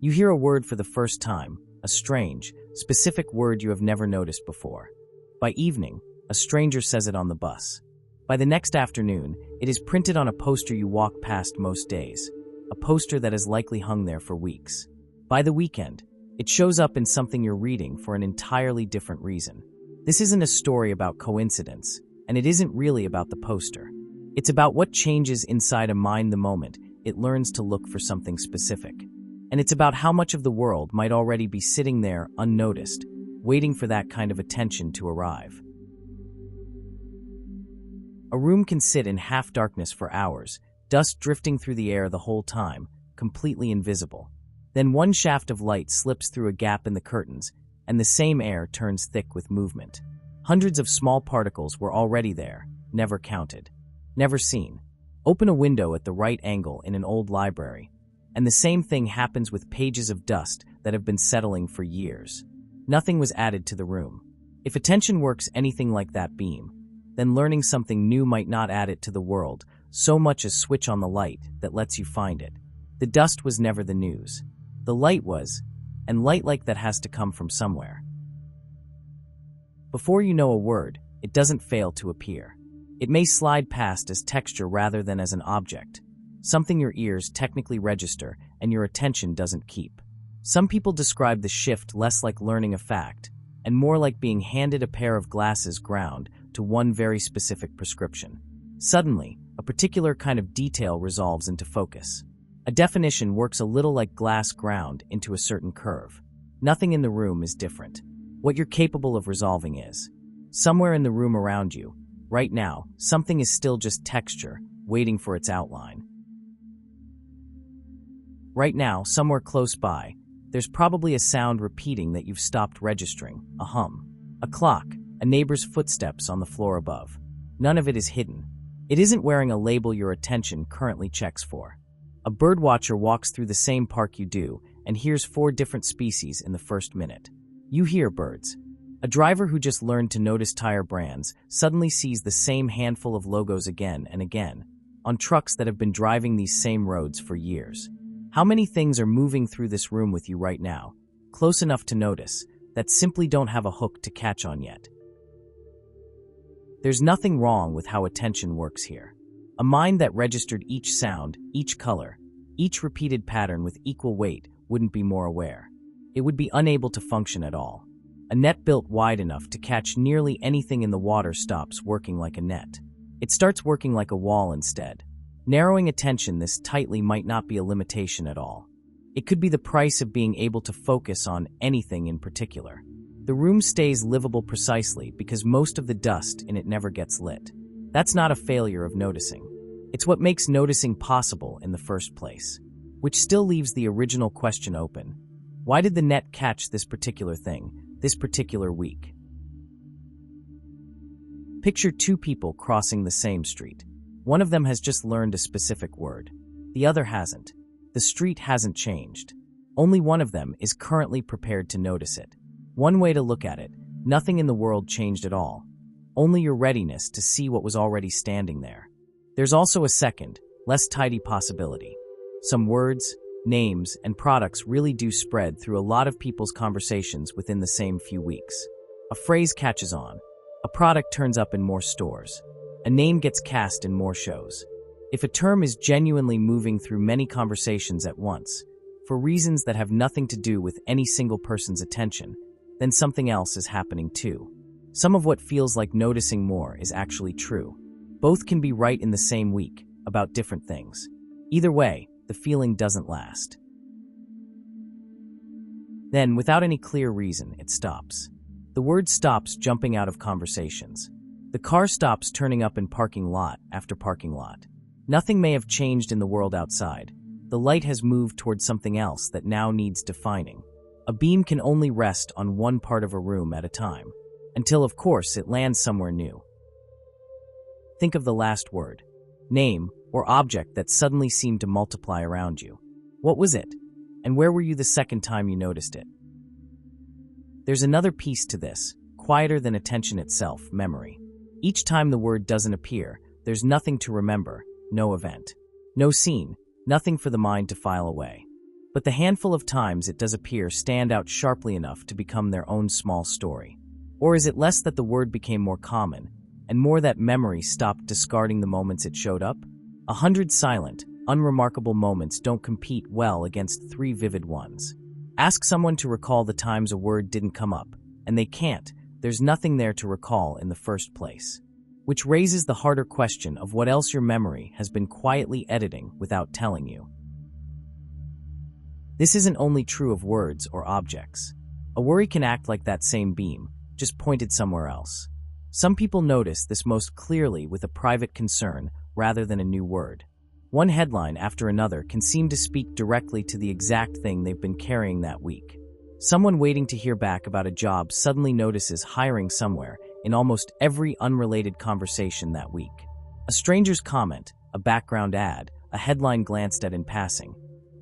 You hear a word for the first time, a strange, specific word you have never noticed before. By evening, a stranger says it on the bus. By the next afternoon, it is printed on a poster you walk past most days, a poster that has likely hung there for weeks. By the weekend, it shows up in something you're reading for an entirely different reason. This isn't a story about coincidence, and it isn't really about the poster. It's about what changes inside a mind the moment it learns to look for something specific. And it's about how much of the world might already be sitting there unnoticed, waiting for that kind of attention to arrive. A room can sit in half-darkness for hours, dust drifting through the air the whole time, completely invisible. Then one shaft of light slips through a gap in the curtains, and the same air turns thick with movement. Hundreds of small particles were already there, never counted, never seen. Open a window at the right angle in an old library, and the same thing happens with pages of dust that have been settling for years. Nothing was added to the room. If attention works anything like that beam, then learning something new might not add it to the world so much as switch on the light that lets you find it. The dust was never the news. The light was, and light like that has to come from somewhere. Before you know a word, it doesn't fail to appear. It may slide past as texture rather than as an object, something your ears technically register and your attention doesn't keep. Some people describe the shift less like learning a fact, and more like being handed a pair of glasses ground to one very specific prescription. Suddenly, a particular kind of detail resolves into focus. A definition works a little like glass ground into a certain curve. Nothing in the room is different. What you're capable of resolving is. Somewhere in the room around you, right now, something is still just texture, waiting for its outline. Right now, somewhere close by, there's probably a sound repeating that you've stopped registering, a hum, a clock, a neighbor's footsteps on the floor above. None of it is hidden. It isn't wearing a label your attention currently checks for. A birdwatcher walks through the same park you do and hears 4 different species in the first minute. You hear birds. A driver who just learned to notice tire brands suddenly sees the same handful of logos again and again on trucks that have been driving these same roads for years. How many things are moving through this room with you right now, close enough to notice, that simply don't have a hook to catch on yet? There's nothing wrong with how attention works here. A mind that registered each sound, each color, each repeated pattern with equal weight wouldn't be more aware. It would be unable to function at all. A net built wide enough to catch nearly anything in the water stops working like a net. It starts working like a wall instead. Narrowing attention this tightly might not be a limitation at all. It could be the price of being able to focus on anything in particular. The room stays livable precisely because most of the dust in it never gets lit. That's not a failure of noticing. It's what makes noticing possible in the first place, which still leaves the original question open. Why did the net catch this particular thing, this particular week? Picture 2 people crossing the same street. One of them has just learned a specific word. The other hasn't. The street hasn't changed. Only one of them is currently prepared to notice it. One way to look at it, nothing in the world changed at all. Only your readiness to see what was already standing there. There's also a second, less tidy possibility. Some words, names, and products really do spread through a lot of people's conversations within the same few weeks. A phrase catches on. A product turns up in more stores. A name gets cast in more shows. If a term is genuinely moving through many conversations at once, for reasons that have nothing to do with any single person's attention, then something else is happening too. Some of what feels like noticing more is actually true. Both can be right in the same week, about different things. Either way, the feeling doesn't last. Then, without any clear reason, it stops. The word stops jumping out of conversations. The car stops turning up in parking lot after parking lot. Nothing may have changed in the world outside. The light has moved towards something else that now needs defining. A beam can only rest on one part of a room at a time, until of course it lands somewhere new. Think of the last word, name, or object that suddenly seemed to multiply around you. What was it? And where were you the second time you noticed it? There's another piece to this, quieter than attention itself, memory. Each time the word doesn't appear, there's nothing to remember, no event, no scene, nothing for the mind to file away. but the handful of times it does appear stand out sharply enough to become their own small story. Or is it less that the word became more common, and more that memory stopped discarding the moments it showed up? 100 silent, unremarkable moments don't compete well against 3 vivid ones. Ask someone to recall the times a word didn't come up, and they can't. There's nothing there to recall in the first place. Which raises the harder question of what else your memory has been quietly editing without telling you. This isn't only true of words or objects. A worry can act like that same beam, just pointed somewhere else. Some people notice this most clearly with a private concern rather than a new word. One headline after another can seem to speak directly to the exact thing they've been carrying that week. Someone waiting to hear back about a job suddenly notices hiring somewhere in almost every unrelated conversation that week. A stranger's comment, a background ad, a headline glanced at in passing.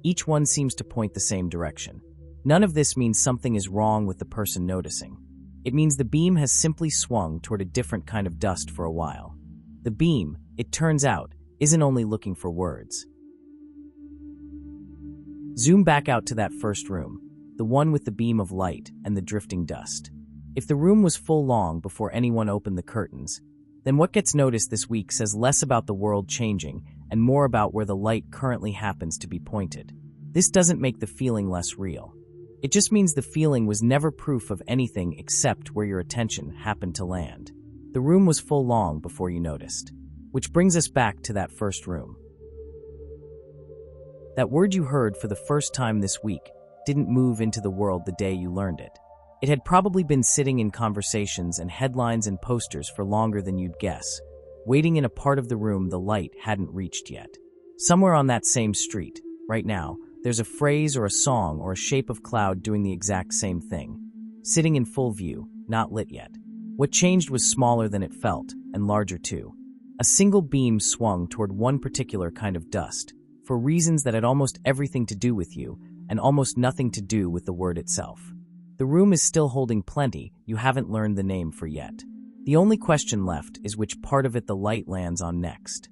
Each one seems to point the same direction. None of this means something is wrong with the person noticing. It means the beam has simply swung toward a different kind of dust for a while. The beam, it turns out, isn't only looking for words. Zoom back out to that first room, the one with the beam of light and the drifting dust. If the room was full long before anyone opened the curtains, then what gets noticed this week says less about the world changing and more about where the light currently happens to be pointed. This doesn't make the feeling less real. It just means the feeling was never proof of anything except where your attention happened to land. The room was full long before you noticed. Which brings us back to that first room. That word you heard for the first time this week didn't move into the world the day you learned it. It had probably been sitting in conversations and headlines and posters for longer than you'd guess, waiting in a part of the room the light hadn't reached yet. Somewhere on that same street, right now, there's a phrase or a song or a shape of cloud doing the exact same thing. Sitting in full view, not lit yet. What changed was smaller than it felt, and larger too. A single beam swung toward one particular kind of dust, for reasons that had almost everything to do with you, and almost nothing to do with the word itself. The room is still holding plenty you haven't learned the name for yet. The only question left is which part of it the light lands on next.